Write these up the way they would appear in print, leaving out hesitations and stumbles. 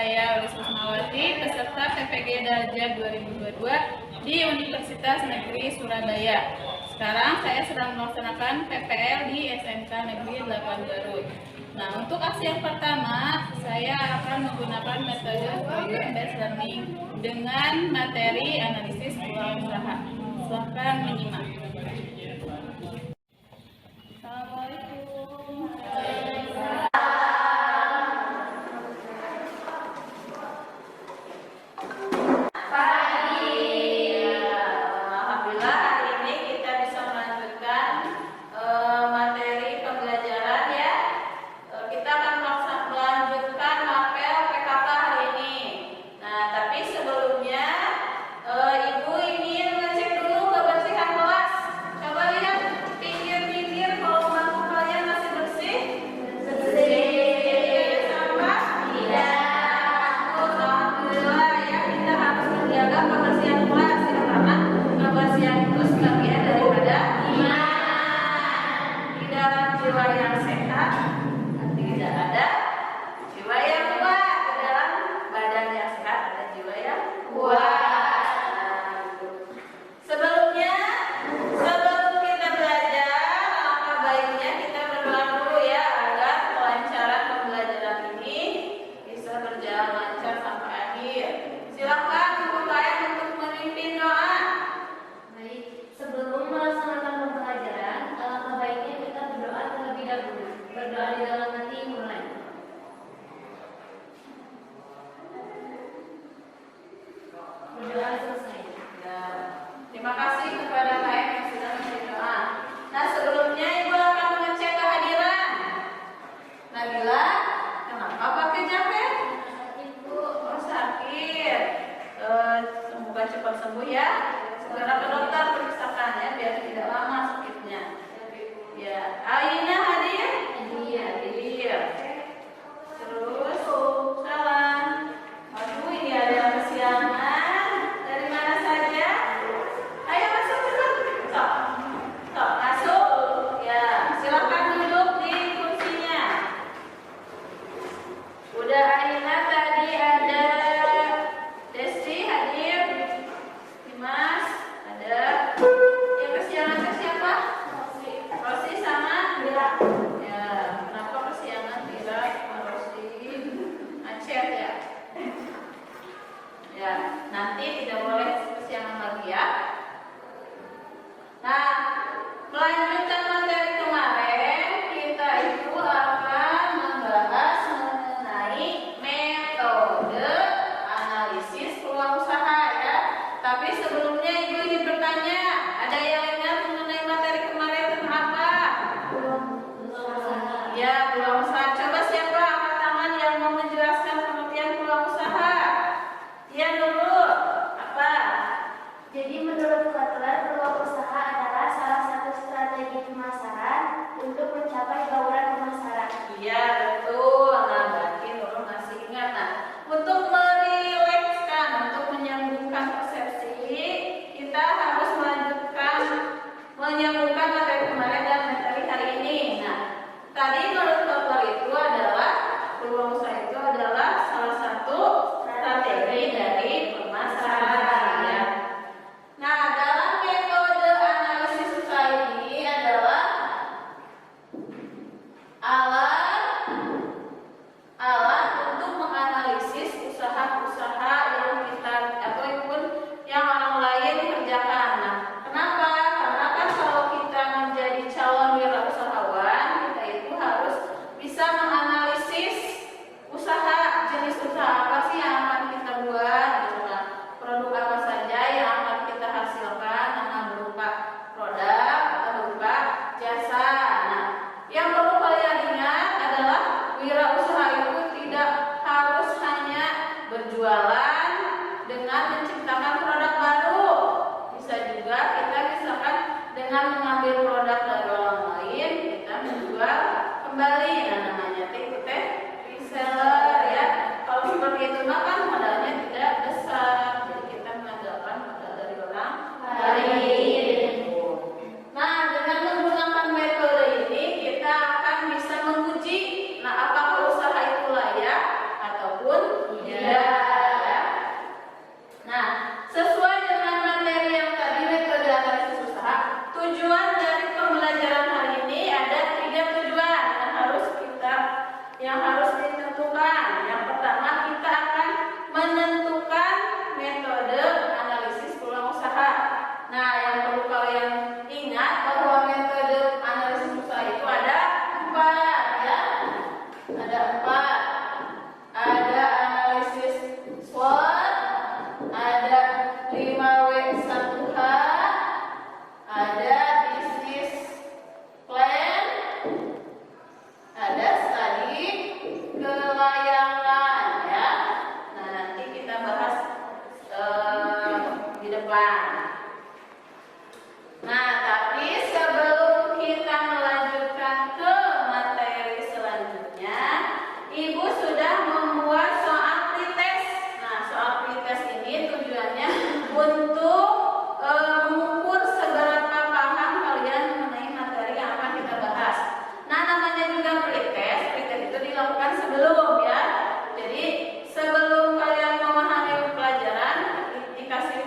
saya Ulis Rusmawati, peserta PPG Darjah 2022 di Universitas Negeri Surabaya. Sekarang saya sedang melaksanakan PPL di SMK Negeri 8 Garut. Nah, untuk aksi yang pertama, saya akan menggunakan metode Problem Based Learning dengan materi analisis peluang usaha. Silahkan menyimak. Assalamualaikum. Jiwa yang sehat tidak ada jiwa yang kuat. Di dalam badan yang sehat ada jiwa yang kuat. Sebelumnya, sebelum kita belajar, alangkah baiknya kita berdoa dulu ya, agar kelancaran pembelajaran ini bisa berjalan lancar sampai akhir. Silakan Ibu Kaya untuk memimpin doa. Baik, sebelum melaksanakan pembelajaran, alangkah baiknya kita berdoa terlebih dahulu. Berdoa di dalam hati mulai. Berdoa selesai. Ya, terima kasih kepada KM yang sudah memberi doa. Nah, sebelumnya Ibu akan mengecek kehadiran. Nabila, kenapa pakai jaket? Ibu, Oh, sakit. Semoga cepat sembuh ya. Segera ke dokter periksakan ya, biar tidak lama sakitnya. Ya, Aina hadir? Iya. Hadir. Terus, salam. Aduh, ini ada yang kesiangan. Dari mana saja? Ayo masuk dulu. Sok, sok masuk. Ya, silakan duduk di kursinya. Udah Aina tadi ada Desti hadir. Dimas ada. Yang kesiangan ke siapa? Rosi sama Mira. Ya, kenapa kesiangan Mira sama Rosi? Aceh ya. Ya, nanti tidak boleh kesiangan lagi ya. Nah, melanjutkan materi kemarin, kita itu akan membahas mengenai metode analisis peluang usaha ya. Tapi sebelumnya Ibu ingin bertanya, ada yang ingat mengenai materi kemarin tentang apa? Ya, peluang usaha. Coba siapa angkat tangan yang mau menjelaskan pengertian peluang usaha? Iya dulu. Apa? Jadi menurut Kotler, peluang usaha adalah salah satu strategi pemasaran untuk mencapai bauran pemasaran. Iya, betul. Nah, berarti Nurul masih ingat. Nah, untuk merilekskan, untuk menyambungkan persepsi, kita harus menyambungkan materi kemarin dan materi hari ini. Nah, tadi menurut Kotler itu adalah peluang usaha itu adalah salah satu strategi dari pemasaran. Ya. Nah, dalam metode analisis usaha ini adalah alat untuk menganalisis usaha-usaha yang kita ataupun yang orang lain kerjakan. Nah, kenapa? Karena kan kalau kita menjadi calon wirausahawan, kita itu harus bisa menganalisis usaha, jenis usaha apa sih yang akan kita buat, gitu kan. Produk apa saja yang akan kita hasilkan, nah, berupa produk atau berupa jasa. Nah, yang perlu kalian ingat adalah wirausaha itu tidak harus hanya berjualan dengan menciptakan produk baru. Bisa juga kita misalkan dengan mengambil produk dari orang lain, kita menjual kembali. Nah, namanya teh reseller ya. Kalau seperti itu mah kan modalnya tidak besar. Jadi kita mengandalkan modal dari orang lain. Nah, dengan menggunakan metode ini kita akan bisa menguji, nah, apakah usaha itu layak ataupun tidak. depan. Nah, tapi sebelum kita melanjutkan ke materi selanjutnya, Ibu sudah membuat soal pretest. Nah, soal pretest ini tujuannya untuk mengukur seberapa paham kalian mengenai materi yang akan kita bahas. Nah, namanya juga pretest. Pretest itu dilakukan sebelum ya. Jadi sebelum kalian memahami pelajaran, dikasih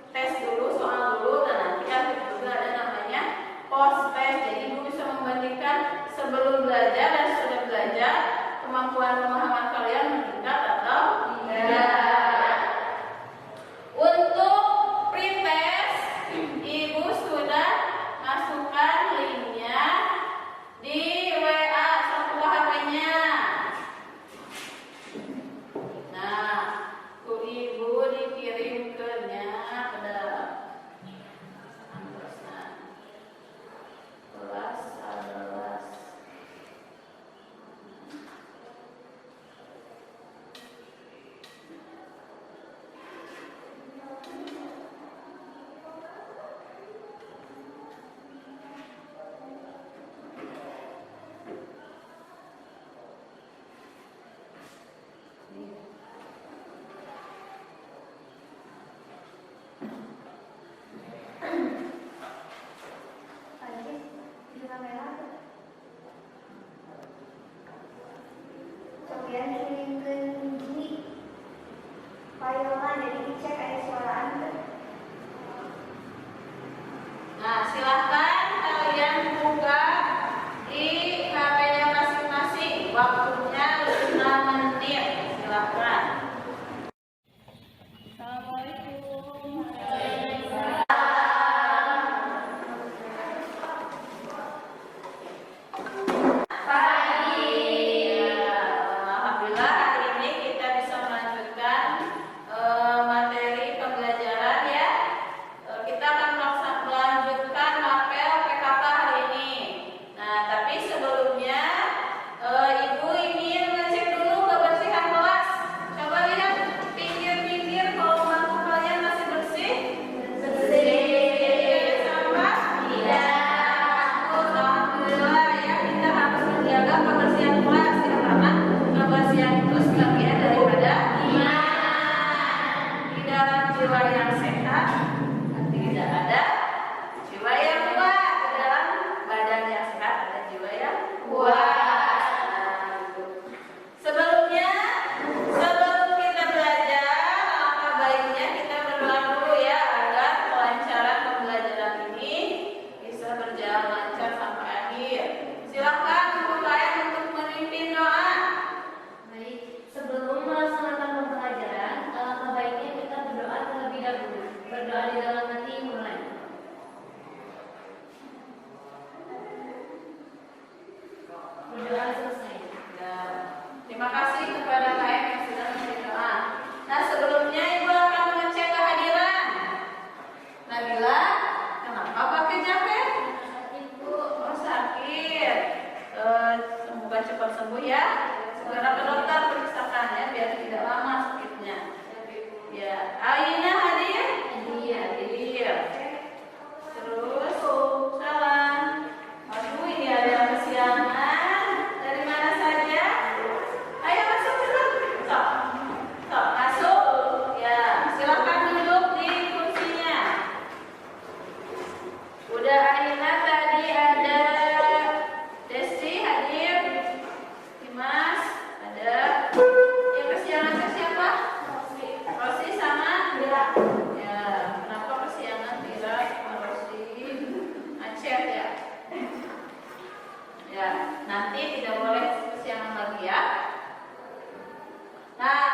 tes dulu, soal dulu, dan nanti juga ada namanya post test. Jadi Ibu bisa membandingkan sebelum belajar dan sudah belajar, kemampuan pemahaman kalian meningkat atau tidak. Untuk pretest, Ibu sudah masukkan linknya di WA satu HP-nya. Nah, Ibu dikirimkannya pada kelas 11. Kemudian kirimkan gini file-nya, jadi dicek ada suara Anda. Nah, silahkan kalian buka di HP-nya masing-masing. Waktunya 5 menit. Silahkan. Assalamualaikum. Alhamdulillah hari ini kita bisa melanjutkan materi pembelajaran ya. Kita akan melanjutkan mapel PKK hari ini. Nah, tapi sebelumnya Ibu ingin ngecek dulu kebersihan kelas. Coba lihat pinggir-pinggir kalau bangku kalian masih bersih. Tidak ada sampah? Tidak. Alhamdulillah ya, kita harus menjaga kebersihan kelas ya, karena kebersihan itu sebagian daripada iman. Di dalam jiwa yang sehat tidak ada jiwa yang kuat. Di dalam badan yang sehat ada jiwa yang kuat. Nah, gitu. Sebelum kita belajar, alangkah baiknya kita berdoa dulu ya, agar kelancaran pembelajaran ini bisa berjalan lancar sampai akhir. Silakan Ibu Kaya untuk memimpin doa. Baik, sebelum melaksanakan pembelajaran, alangkah baiknya kita berdoa terlebih dahulu. Berdoa di dalam hati mulai. Berdoa selesai. Ya, terima kasih kepada KM yang sudah memberi doa. Nah, sebelumnya Ibu akan mengecek kehadiran. Nabila, kenapa pakai jaket? Ibu, Oh, sakit. Semoga cepat sembuh ya. Segera ke dokter periksakan ya, biar tidak lama sakitnya. Ya, Aina hadir? Hadir. Terus, salam. Aduh, ini ada yang kesiangan. Dari mana saja? Ayo masuk dulu. Sok, masuk. Ya, silakan duduk di kursinya. Udah Aina, tadi ada Desti hadir. Dimas ada. Yang kesiangan ke siapa? Rosi sama Mira. Ya, kenapa kesiangan Mira sama Rosi? Aceh ya. Ya, nanti tidak boleh kesiangan lagi ya. Nah,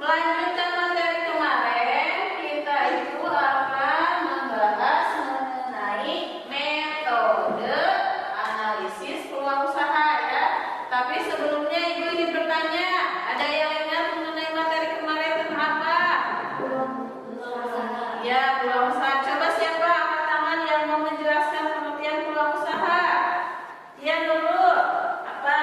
melanjutkan materi kemarin, kita itu akan membahas mengenai metode analisis peluang usaha ya. Tapi sebelumnya Ibu ingin bertanya, ada yang ingat mengenai materi kemarin tentang apa? Ya, peluang usaha. Coba siapa angkat tangan yang mau menjelaskan pengertian peluang usaha? Iya dulu. Apa?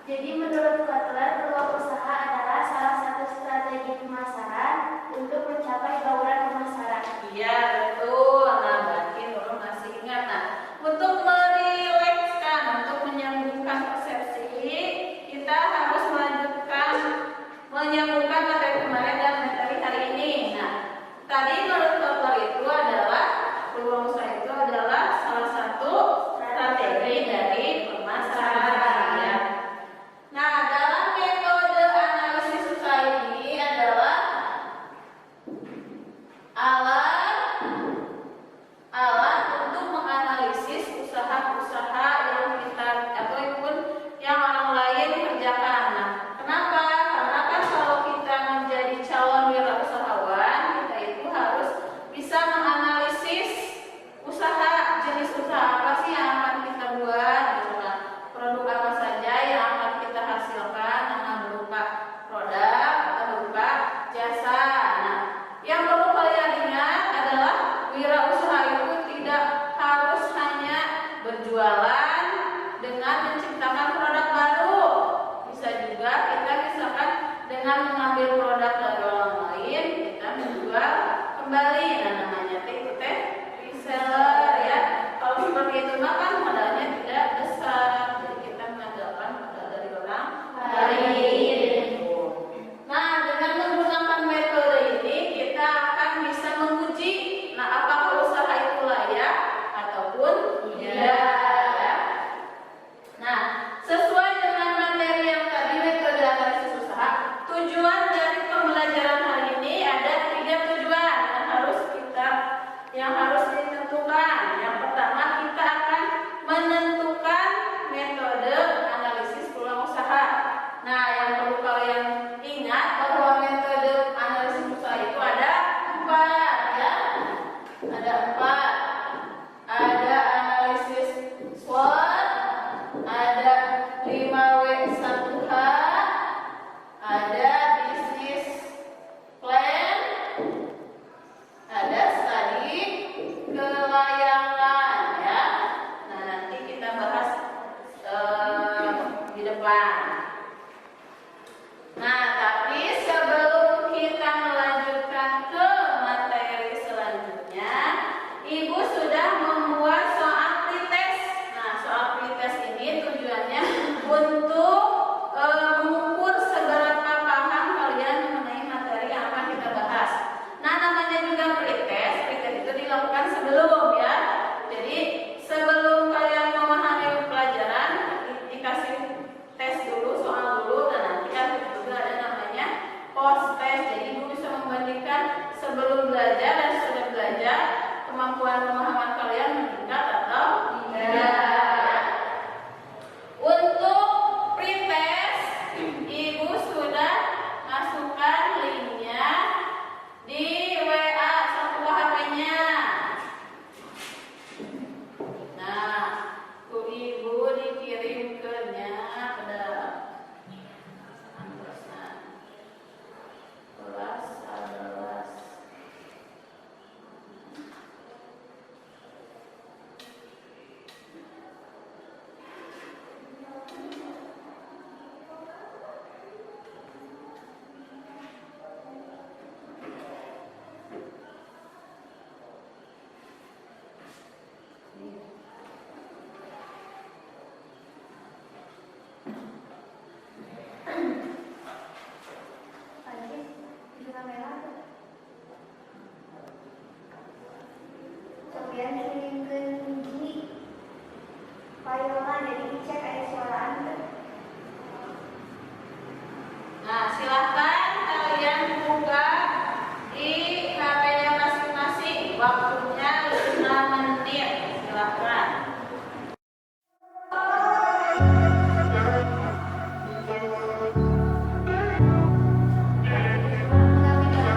jadi menurut Kotler, peluang usaha adalah salah satu strategi pemasaran untuk mencapai bauran pemasaran. Tadi menurut dokter itu adalah peluang usaha itu adalah salah satu strategi dari pemasaran ya. Nah, dalam metode analisis usaha ini adalah alat untuk menganalisis usaha-usaha yang kita ataupun yang orang lain kerjakan. Nah, kenapa? Karena kan kalau kita menjadi calon wirausahawan, kita itu harus bisa menganalisis usaha, jenis usaha apa sih yang akan kita buat, gitu kan. Produk apa saja yang akan kita hasilkan, berupa produk atau berupa jasa. Nah, yang perlu kalian ingat adalah wirausaha itu tidak harus hanya berjualan dengan menciptakan produk baru. Bisa juga kita misalkan dengan mengambil produk dari orang lain, kita menjual kembali. Nah, namanya itu reseller ya. Kalau seperti itu mah kan modalnya tidak besar, jadi kita mengandalkan modal dari orang lain. Nah, dengan menggunakan metode ini kita akan bisa menguji, nah apakah usaha itu layak ataupun tidak ya. Nah, sesuai dengan materi yang tadi metode analisis usaha, tujuan dari pembelajaran hari ini ada 3 tujuan yang harus ditentukan. Yang pertama, kita akan menentukan metode analisis peluang usaha. Nah, yang perlu kalian ingat bahwa metode analisis usaha itu ada 4 ya. Ada 4. Ada analisis SWOT, ada 5W1H, ada business plan, ada studi kelayakan ya. Nah, nanti kita bahas di depan. Nah, tapi sebelum kita melanjutkan ke materi selanjutnya, Ibu sudah membuat soal pretest. Nah, soal pretest ini tujuannya untuk mengukur seberapa paham kalian mengenai materi yang akan kita bahas. Nah, namanya juga pretest. Pretest itu dilakukan sebelum ya. Jadi sebelum kalian memahami pelajaran, dikasih tes dulu, soal dulu, dan nanti kan juga ada namanya post test. Jadi Ibu bisa membandingkan sebelum belajar dan sudah belajar, kemampuan pemahaman kalian meningkat atau tidak. Untuk pretest, Ibu sudah masukkan linknya di WA satu HP-nya. Nah, tuh Ibu dikirimkannya pada kelas 11. Kemudian kirimkan di file-nya, jadi dicek ada suara Anda. Nah, silahkan kalian buka di HP-nya masing-masing. Waktunya 5 menit. Silahkan. Mengambil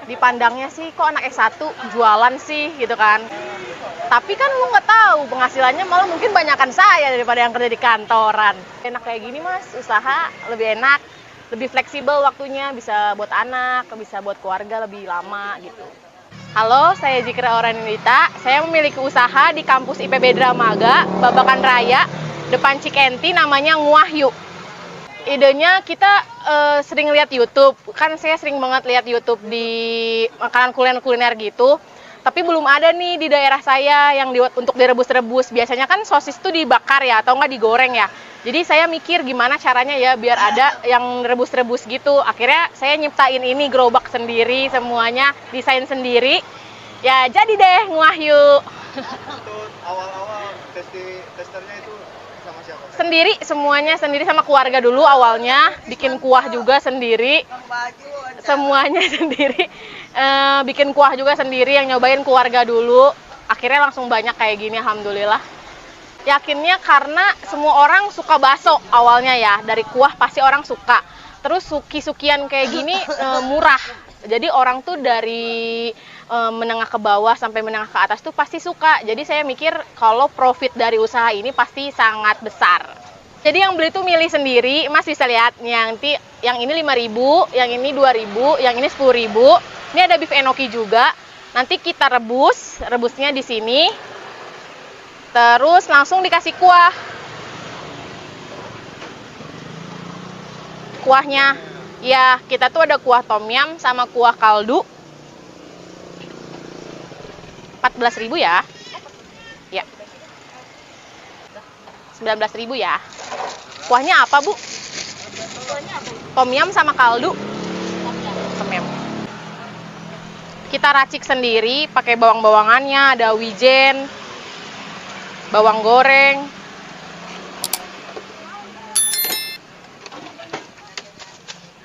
dipandangnya sih kok anak S1 jualan sih gitu kan. Tapi kan lu nggak tahu penghasilannya malah mungkin banyakan saya daripada yang kerja di kantoran. Enak kayak gini mas, usaha lebih enak, lebih fleksibel waktunya, bisa buat anak, bisa buat keluarga lebih lama gitu. Halo, saya Zikra Oranindita. Saya memiliki usaha di kampus IPB Dramaga, Babakan Raya, depan Cikenti, namanya Nguahyu. Idenya kita sering lihat YouTube, kan saya sering banget lihat YouTube di makanan kuliner-kuliner gitu. Tapi belum ada nih di daerah saya yang untuk direbus-rebus. Biasanya kan sosis tuh dibakar ya, atau nggak digoreng ya. Jadi saya mikir gimana caranya ya biar ada yang rebus-rebus gitu. Akhirnya saya nyiptain ini gerobak sendiri, semuanya desain sendiri. Ya jadi deh Nguahyu. Untuk awal-awal testernya itu sama siapa? Sendiri, semuanya sendiri sama keluarga dulu awalnya. Bikin kuah juga sendiri. Semuanya sendiri. Bikin kuah juga sendiri, yang nyobain keluarga dulu. Akhirnya langsung banyak kayak gini, alhamdulillah. Yakinnya karena semua orang suka bakso awalnya ya. Dari kuah pasti orang suka. Terus suki-sukian kayak gini murah. Jadi orang tuh dari menengah ke bawah sampai menengah ke atas tuh pasti suka. Jadi saya mikir kalau profit dari usaha ini pasti sangat besar. Jadi yang beli tuh milih sendiri, Mas bisa lihat yang ini 5.000, yang ini 2.000, yang ini 10.000. Ini ada beef enoki juga. Nanti kita rebusnya di sini. Terus langsung dikasih kuah. Kuahnya, ya kita tuh ada kuah tom yum sama kuah kaldu. 14.000 ya. Ya. 19.000 ya. Kuahnya apa, Bu? Tom yum sama kaldu. Tom yum. Kita racik sendiri pakai bawang-bawangannya, ada wijen, bawang goreng.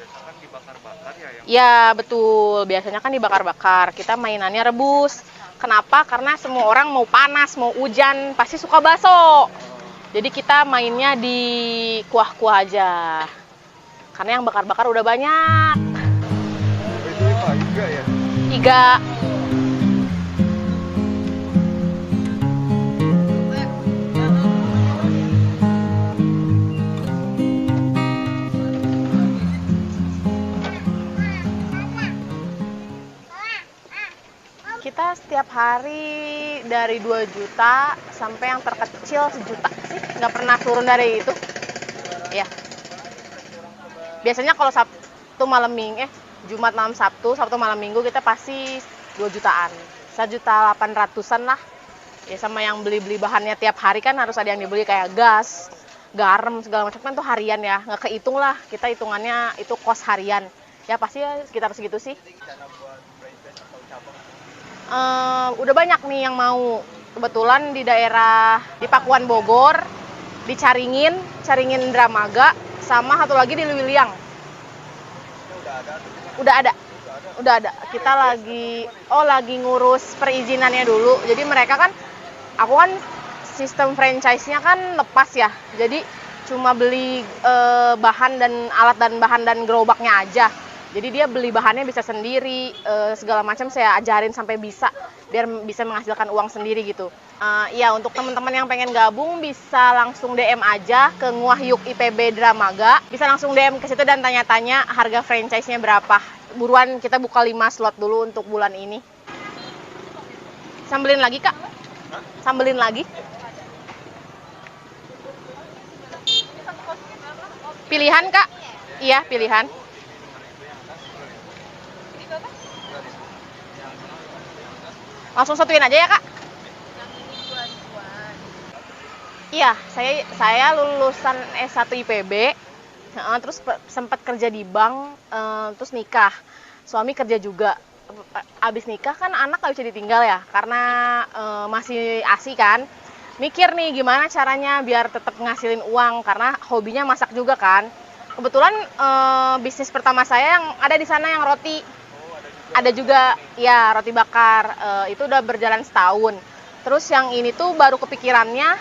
Biasanya kan dibakar-bakar ya yang Ya, betul. Biasanya kan dibakar-bakar. Kita mainannya rebus. Kenapa? Karena semua orang mau panas, mau hujan, pasti suka bakso. Jadi kita mainnya di kuah-kuah aja. Karena yang bakar-bakar udah banyak. itu Pak juga ya. 3. Kita setiap hari dari 2 juta sampai yang terkecil 1 juta sih, nggak pernah turun dari itu. Ya. Biasanya kalau Sabtu malam Minggu, Jumat malam Sabtu malam Minggu kita pasti 2 jutaan. 1.800.000-an lah. Ya sama yang beli-beli bahannya tiap hari kan harus ada yang dibeli kayak gas, garam segala macam kan tuh harian ya, nggak kehitung lah. Kita hitungannya itu kos harian. Ya pasti ya sekitar segitu sih. Udah banyak nih yang mau. Kebetulan di daerah di Pakuan Bogor, di Caringin Dramaga, sama satu lagi di Lewiliang. Udah ada. Kita lagi ngurus perizinannya dulu. Jadi mereka kan, aku kan sistem franchise-nya kan lepas ya. Jadi cuma beli bahan dan alat dan bahan dan gerobaknya aja. Jadi dia beli bahannya bisa sendiri, segala macam saya ajarin sampai bisa, biar bisa menghasilkan uang sendiri gitu. Ya untuk teman-teman yang pengen gabung bisa langsung DM aja ke Nguahyu IPB Dramaga. Bisa langsung DM ke situ dan tanya-tanya harga franchise-nya berapa. Buruan kita buka 5 slot dulu untuk bulan ini. Sambelin lagi Kak? Sambelin lagi? Pilihan Kak? Iya pilihan. Langsung satuin aja ya Kak? Iya, saya lulusan S1 IPB, terus sempat kerja di bank, terus nikah. Suami kerja juga. Abis nikah kan anak gak bisa ditinggal ya, karena masih ASI kan. Mikir nih gimana caranya biar tetap ngasilin uang, karena hobinya masak juga kan. Kebetulan bisnis pertama saya yang ada di sana yang roti. Ada juga ya roti bakar, itu udah berjalan setahun. Terus yang ini tuh baru kepikirannya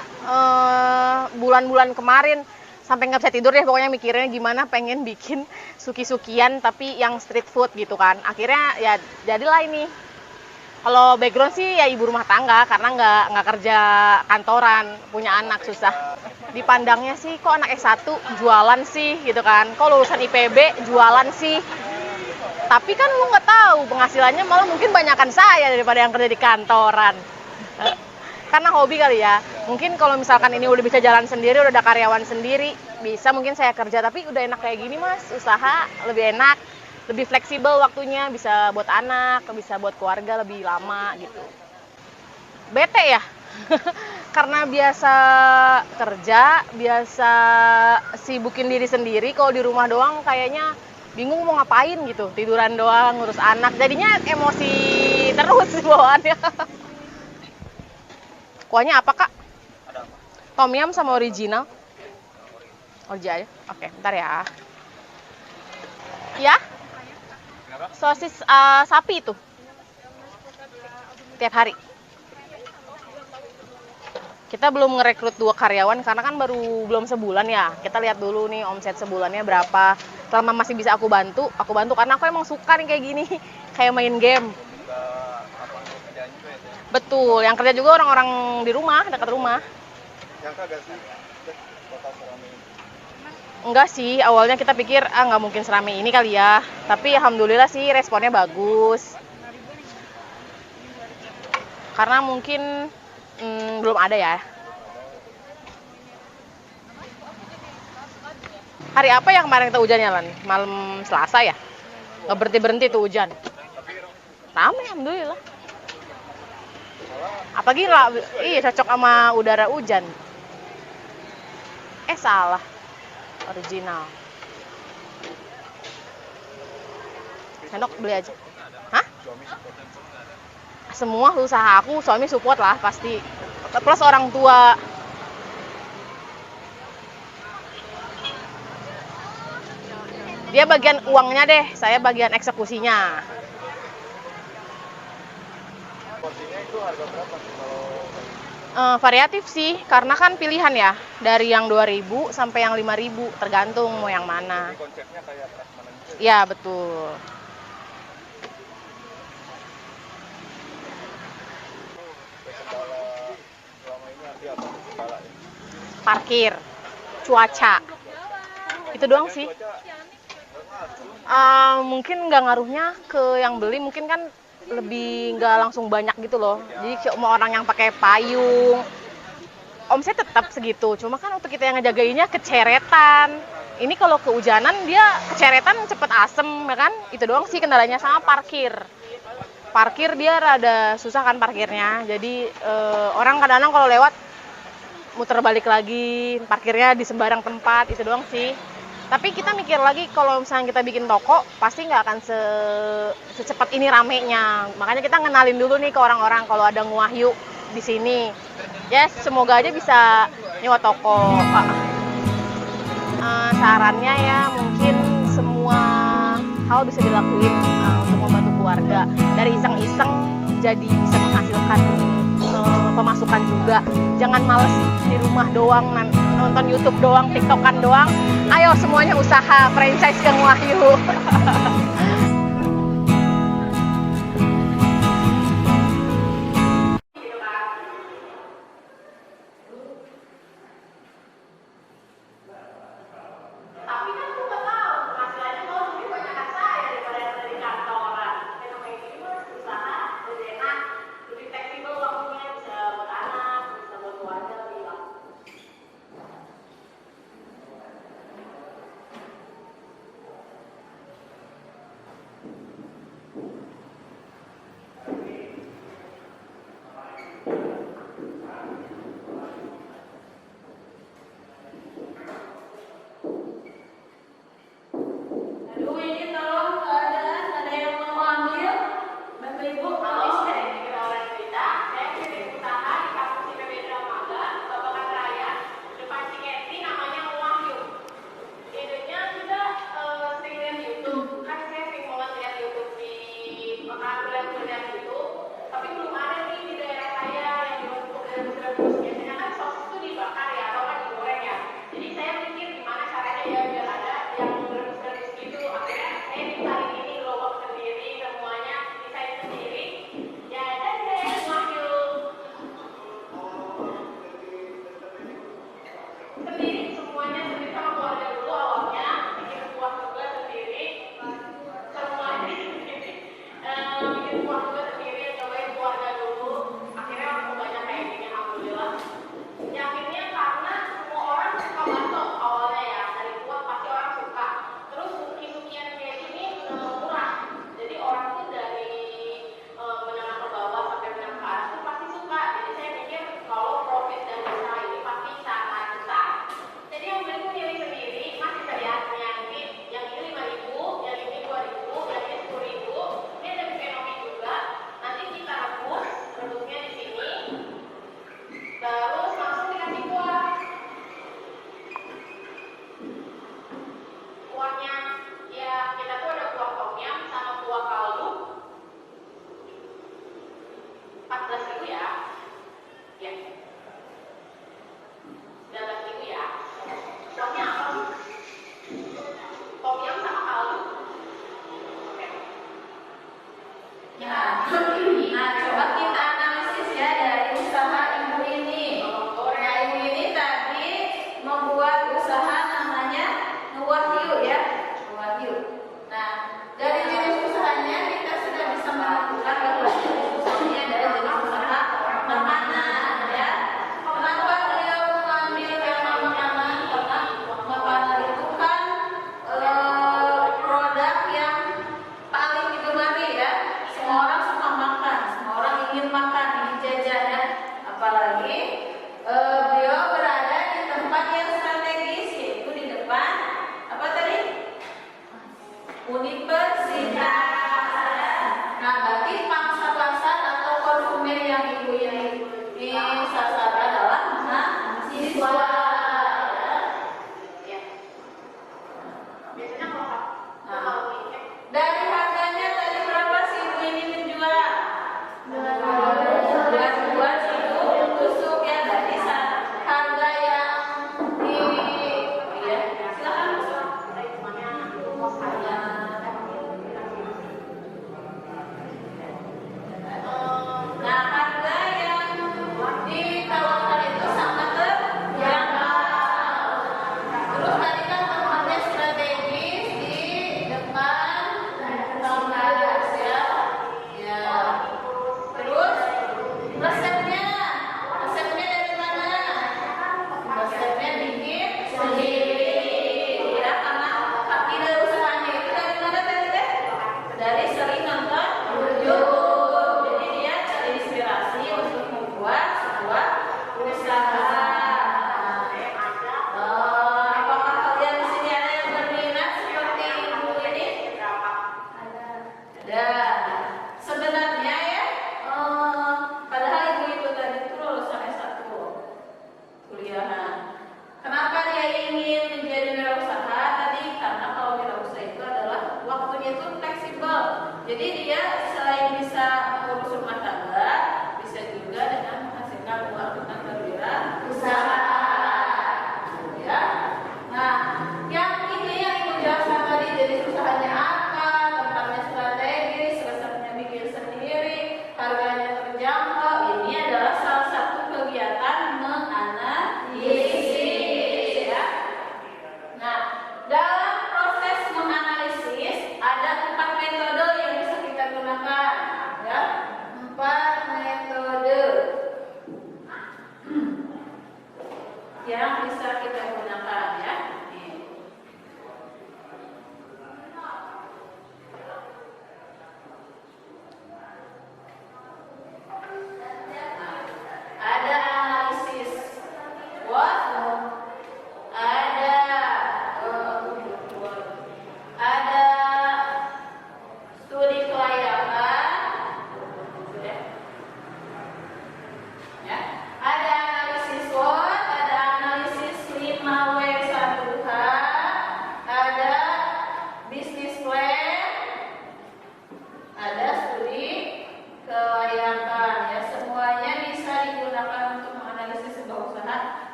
bulan-bulan kemarin. sampai nggak bisa tidur deh pokoknya mikirnya gimana pengen bikin suki-sukian tapi yang street food gitu kan. Akhirnya ya jadilah ini. Kalau background sih ya ibu rumah tangga karena nggak kerja kantoran, punya anak susah. Dipandangnya sih kok anak S1 jualan sih gitu kan. Kok lulusan IPB jualan sih. Tapi kan lu nggak tahu penghasilannya malah mungkin banyakan saya daripada yang kerja di kantoran. Karena hobi kali ya. Mungkin kalau misalkan ini udah bisa jalan sendiri, udah ada karyawan sendiri, bisa mungkin saya kerja. Tapi udah enak kayak gini mas, usaha lebih enak, lebih fleksibel waktunya, bisa buat anak, bisa buat keluarga lebih lama gitu. Bete ya? Karena biasa kerja, biasa sibukin diri sendiri, kalau di rumah doang kayaknya bingung mau ngapain gitu, tiduran doang, ngurus anak, jadinya emosi terus bawaannya. Kuahnya apa kak? Ada apa? Tom yum sama original? Orija aja? Oke, bentar ya. Ya? Kenapa? Sosis sapi itu? Tiap hari? Kita belum ngerekrut 2 karyawan karena kan belum sebulan ya. Kita lihat dulu nih omset sebulannya berapa. Selama masih bisa aku bantu karena aku emang suka nih kayak gini. Kayak main game. Buka lapangan pekerjaan juga ya? Teh? Betul, yang kerja juga orang-orang di rumah, dekat rumah. Yang kagak sih, bakal seramai ini. Enggak sih, awalnya kita pikir nggak mungkin seramai ini kali ya. Tapi alhamdulillah sih responnya bagus. Karena mungkin belum ada ya. Hari apa yang kemarin kita hujannya Lan? Malam Selasa ya? Nggak berhenti-berhenti tuh hujan. Ramai alhamdulillah. Apalagi iya cocok sama udara hujan. Salah. Original. Sendok beli aja. Hah? Semua usaha aku, suami support lah pasti. Plus orang tua. Dia bagian uangnya deh, saya bagian eksekusinya. Porsinya itu harga berapa sih kalau Variatif sih, karena kan pilihan ya. Dari yang 2.000 sampai yang 5.000, tergantung mau yang mana. ini konsepnya kayak prasmanan gitu? Ya, betul. Kendala selama ini arti apa kendalanya? Parkir, cuaca. Itu doang sih. Mungkin nggak ngaruhnya ke yang beli, mungkin kan lebih nggak langsung banyak gitu loh. Jadi cuma orang yang pakai payung, omset tetap segitu. Cuma kan untuk kita yang ngejagainnya keceretan. Ini kalau kehujanan dia keceretan cepet asem, ya kan? Itu doang sih kendalanya, sama parkir. Parkir dia rada susah kan parkirnya. Jadi orang kadang-kadang kalau lewat muter balik lagi, parkirnya di sembarang tempat, itu doang sih. Tapi kita mikir lagi kalau misalnya kita bikin toko, pasti nggak akan secepat ini ramenya. Makanya kita ngenalin dulu nih ke orang-orang kalau ada Ngwahyu di sini. Ya semoga aja bisa nyewa toko. Sarannya ya mungkin semua hal bisa dilakuin untuk membantu keluarga. Dari iseng-iseng jadi bisa menghasilkan pemasukan juga. Jangan males di rumah doang nonton YouTube doang, TikTokan doang. Ayo semuanya usaha franchise ke Ngwahyu.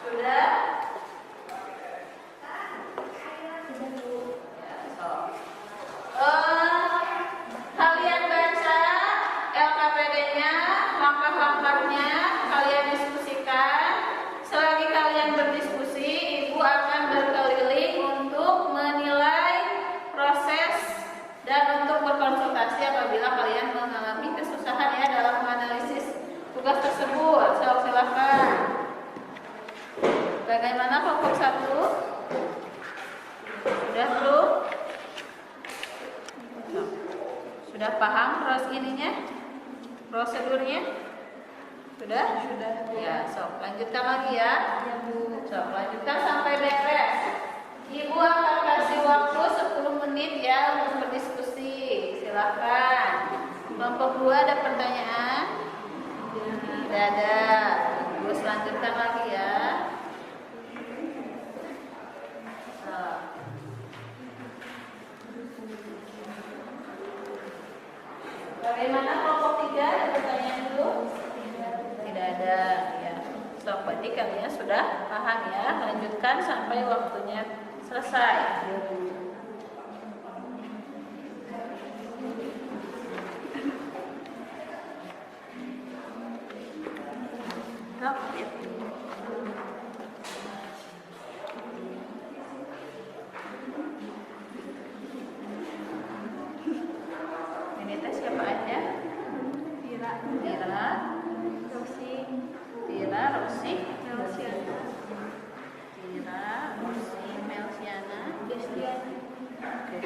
Sudah? Kalian baca LKPD-nya, langkah-langkahnya, kalian diskusikan. Selagi kalian berdiskusi, Ibu akan berkeliling untuk menilai proses dan untuk berkonsultasi apabila kalian mengalami kesusahan ya dalam menganalisis tugas tersebut. Silakan. Bagaimana kelompok 1? Sudah belum? Sudah paham prosedurnya? Sudah? Sudah. Ya, sok lanjutkan lagi ya. Sok lanjutkan sampai beres. Ibu akan kasih waktu 10 menit ya untuk berdiskusi. Silakan. Kelompok 2 ada pertanyaan? Tidak ada. Terus lanjutkan lagi ya. Bagaimana kelompok 3? Ada pertanyaan dulu? Tidak ada ya. So, berarti kalian sudah paham ya. Lanjutkan sampai waktunya selesai. Ini tes siapa aja? Tira, Rosi, Tira, Rosi, Melsiana, Tira, Rosi, Melsiana, Destiana. Oke.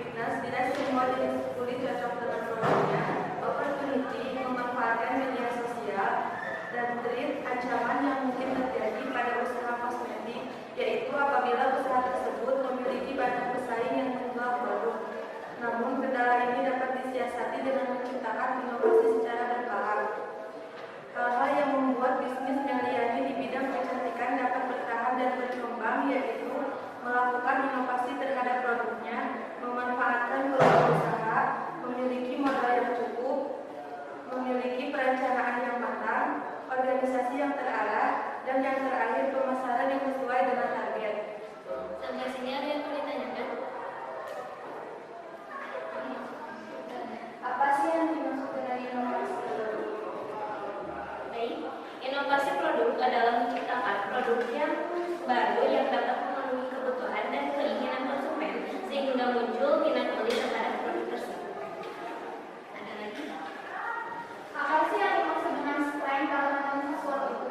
Quickness, tidak semua jenis kulit cocok dengan produknya. Opportunity, memanfaatkan media sosial. Dan threat, ancaman yang mungkin terjadi pada usaha kosmetik, yaitu apabila usaha tersebut memiliki banyak pesaing yang menjual produk. Namun, kendala ini dapat disiasati dengan menciptakan inovasi secara berkala. Hal-hal yang membuat bisnis Meliani di bidang kecantikan dapat bertahan dan berkembang, yaitu melakukan inovasi terhadap produknya, memanfaatkan peluang usaha, memiliki modal yang cukup, memiliki perencanaan yang matang, organisasi yang terarah, dan yang terakhir pemasaran yang sesuai dengan target. Sampai sini ada yang mau ditanyakan? Apa sih yang dimaksud dengan inovasi? Baik, inovasi produk adalah menciptakan produk yang baru yang dapat memenuhi kebutuhan dan keinginan konsumen sehingga muncul minat beli terhadap produk tersebut. Ada lagi? Apa sih yang dimaksud dengan strength kalau mengenai sesuatu itu?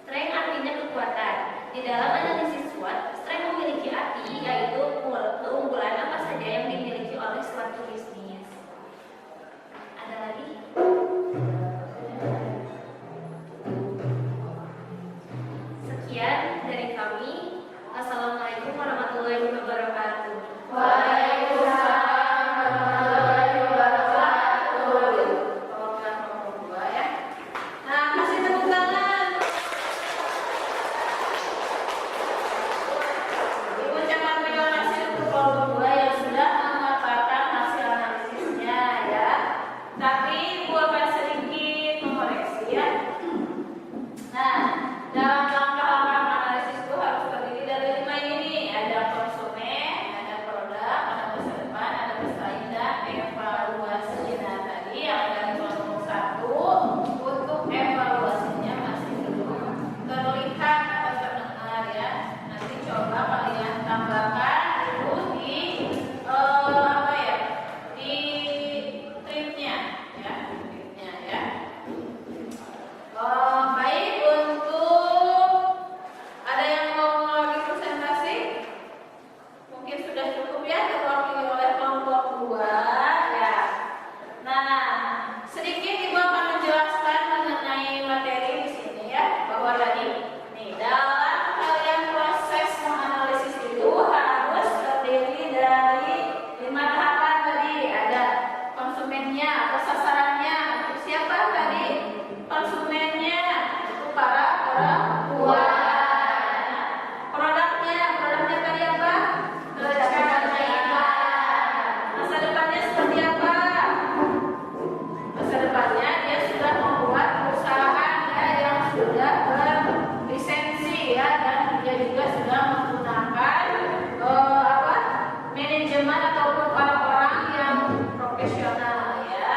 Strength artinya kekuatan. Di dalam analisis SWOT, strength memiliki arti yaitu keunggulan apa saja yang dimiliki oleh suatu bisnis. Ada lagi? Sekian dari kami. Assalamualaikum warahmatullahi wabarakatuh. Waalaikumsalam warahmatullahi wabarakatuh. Program nomor 2 ya. Nah, kasih tepuk tangan. Diucapkan terima kasih untuk kelompok 2 yang sudah memaparkan hasil analisisnya ya. Tapi Ibu akan sedikit mengoreksi ya. Nah, dalam langkah-langkah analisis itu harus terdiri dari 5 ini. Ada konsumen, ada produk, ada masa depan, ada pesaing, dan evaluasi. Nah, tadi yang dari kelompok 1 untuk evaluasinya masih belum terlihat atau terdengar ya. Nanti coba kalian tambahkan dulu di apa ya? Di tweetnya ya, tweetnya ya. Baik, untuk ada yang mau lagi presentasi? Mungkin sudah cukup ya terwakili oleh kelompok 2 ya. Nah, sedikit Ibu akan menjelaskan mengenai materi di sini ya, bahwa tadi nih dalam kalian proses menganalisis itu harus terdiri dari 5 tahapan tadi. Ada konsumennya atau sasarannya, itu siapa tadi? Konsumennya itu para orang tua. Produknya tadi apa? Kecantikan. Masa depannya seperti apa? Masa depannya dia sudah membuat perusahaan ya, yang sudah berlisensi ya, dan dia juga sudah menggunakan manajemen ataupun orang-orang yang profesional ya.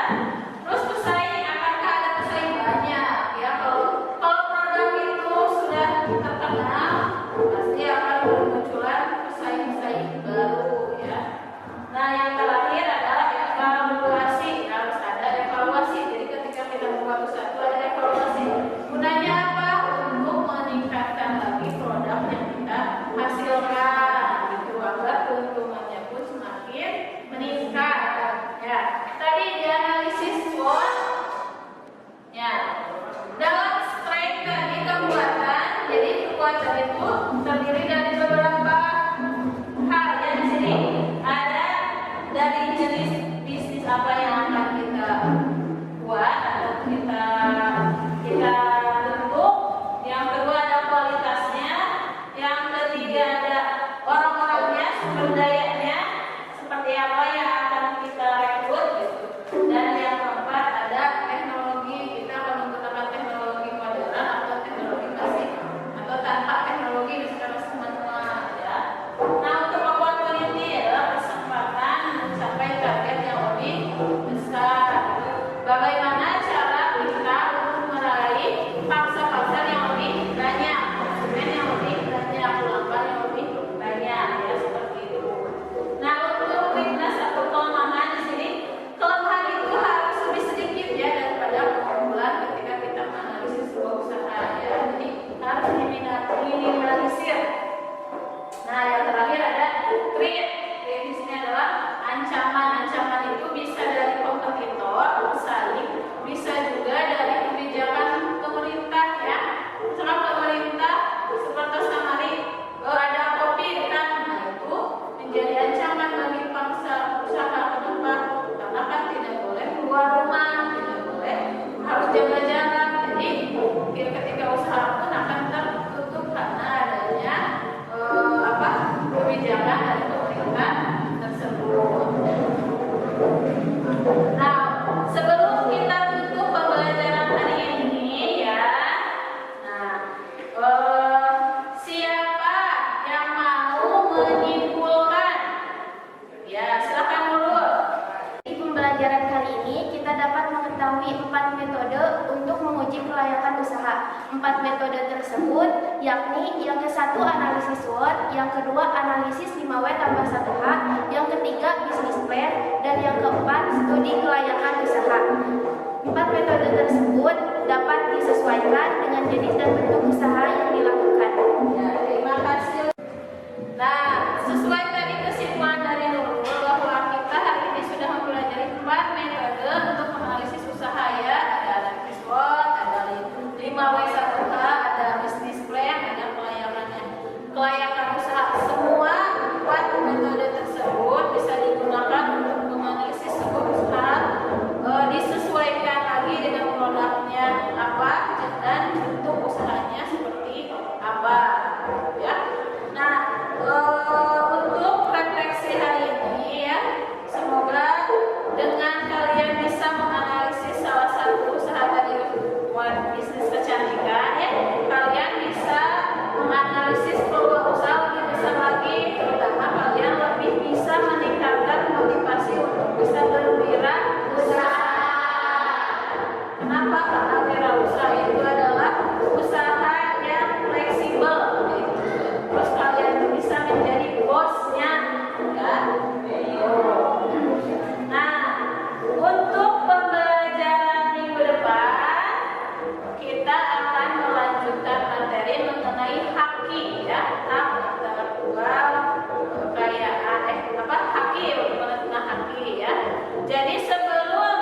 Terus pesaing, apakah ada pesaing banyak ya? Kalau produk itu sudah terkenal, pasti akan bermunculan pesaing-pesaing baru ya. Nah, yang terakhir adalah evaluasi. Harus ada evaluasi. Jadi ketika kita membuat usaha itu ada evaluasi. Gunanya apa? Untuk meningkatkan lagi produk yang kita hasilkan gitu, agar keuntungannya pun semakin meningkat ya. Tadi di analisis SWOT ya, dalam strength tadi kekuatan. Jadi kekuatan itu terdiri dari beberapa hal ya. Di sini ada dari jenis bisnis apa yang akan kita buat atau kita bentuk. Yang kedua ada kualitasnya. Yang ketiga ada orang-orangnya, sumber dayanya, seperti apa yang akan kita rekrut gitu. Dan yang keempat ada teknologi. Kita akan menggunakan teknologi modern atau teknologi klasik atau tanpa teknologi secara manual ya. Nah, untuk opportunity adalah kesempatan mencapai target yang lebih besar. Bagaimana cara kita untuk meraih pangsa pasar yang lebih banyak, konsumen yang lebih banyak, pelanggan yang lebih banyak ya, seperti itu. Nah, untuk weakness atau kelemahan di sini, kelemahan itu harus lebih sedikit ya daripada keunggulan ketika kita menganalisis sebuah usaha ya. Jadi harus diminimalisir. Nah, yang terakhir ada threat. Threat di sini menyimpulkan. Ya, silakan dulu. Di pembelajaran kali ini kita dapat mengetahui 4 metode untuk menguji kelayakan usaha. 4 metode tersebut yakni yang ke-1 analisis SWOT, yang kedua analisis 5W tambah 1H, yang ketiga business plan, dan yang keempat studi kelayakan usaha. 4 metode tersebut dapat disesuaikan dengan jenis dan bentuk usaha yang dilakukan. Ya, terima kasih. Nah, sesuai tadi kesimpulan dari Nurul bahwa kita hari ini sudah mempelajari 4 metode untuk menganalisis usaha ya. Ada analisis SWOT, ada 5W1H, ada business plan, ada kelayakan usaha. Semua 4 metode tersebut bisa digunakan untuk menganalisis sebuah usaha, disesuaikan lagi dengan produknya apa dan bentuk usahanya seperti apa ya. Nah, untuk refleksi hari ini ya, semoga dengan kalian bisa menganalisis salah satu usaha tadi bisnis kecantikan ya, kalian bisa menganalisis peluang usaha lebih besar lagi, terutama kalian lebih bisa meningkatkan motivasi untuk bisa berwirausaha. Kenapa? Karena wirausaha itu adalah usaha yang fleksibel. Terus kalian itu bisa menjadi bosnya, ya. Nah, untuk pembelajaran minggu depan kita akan melanjutkan materi mengenai haki, ya, hak intelektual kekayaan, haki, mengenai haki, ya. Jadi sebelum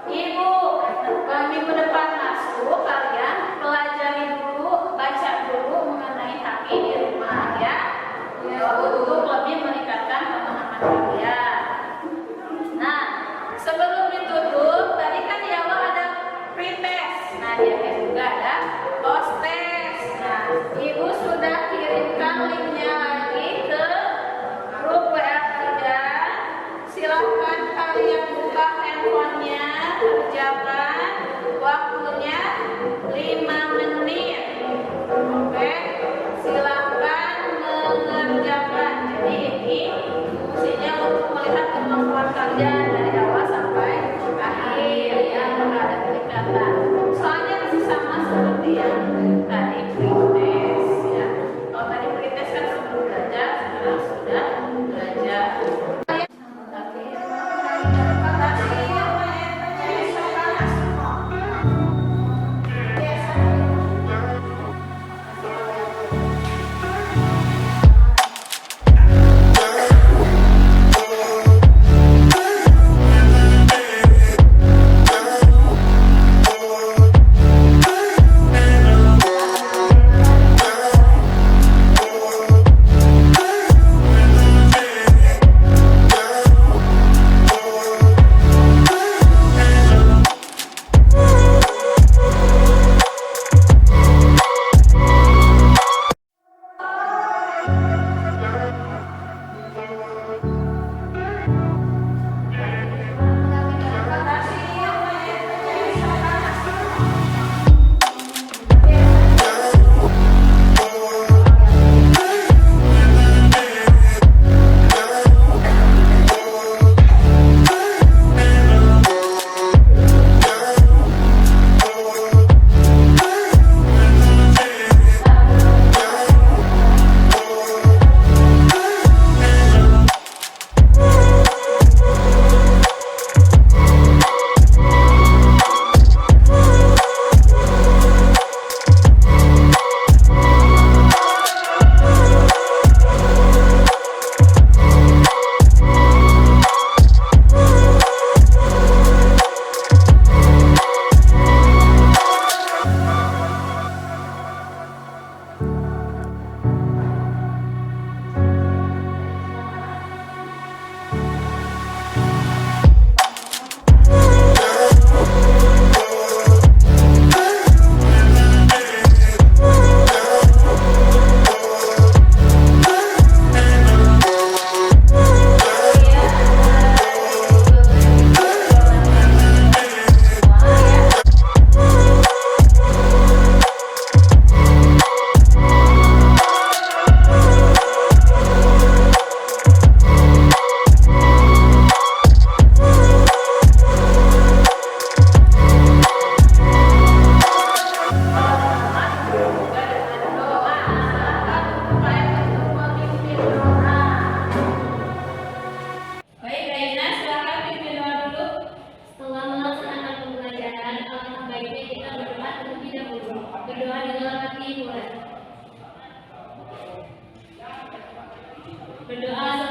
ibu minggu depan masuk, kalian pelajari dulu, baca dulu mengenai haki di rumah ya, untuk lebih meningkatkan pemahaman kalian. Nah, sebelum ditutup, tadi kan di awal ada pretest, nah di akhir juga ada post test. Nah, ibu sudah kirimkan linknya lagi ke grup WA kalian. Silahkan kalian buka handphonenya, kerjakan, waktunya 5 menit. Oke, silahkan mengerjakan. Jadi ini fungsinya untuk melihat kemampuan kalian dari awal sampai akhir ya, maka ada peningkatan. Soalnya masih sama seperti yang tadi pretest ya. Kalau tadi pretest kan sebelum belajar, sekarang sudah belajar. Berdoa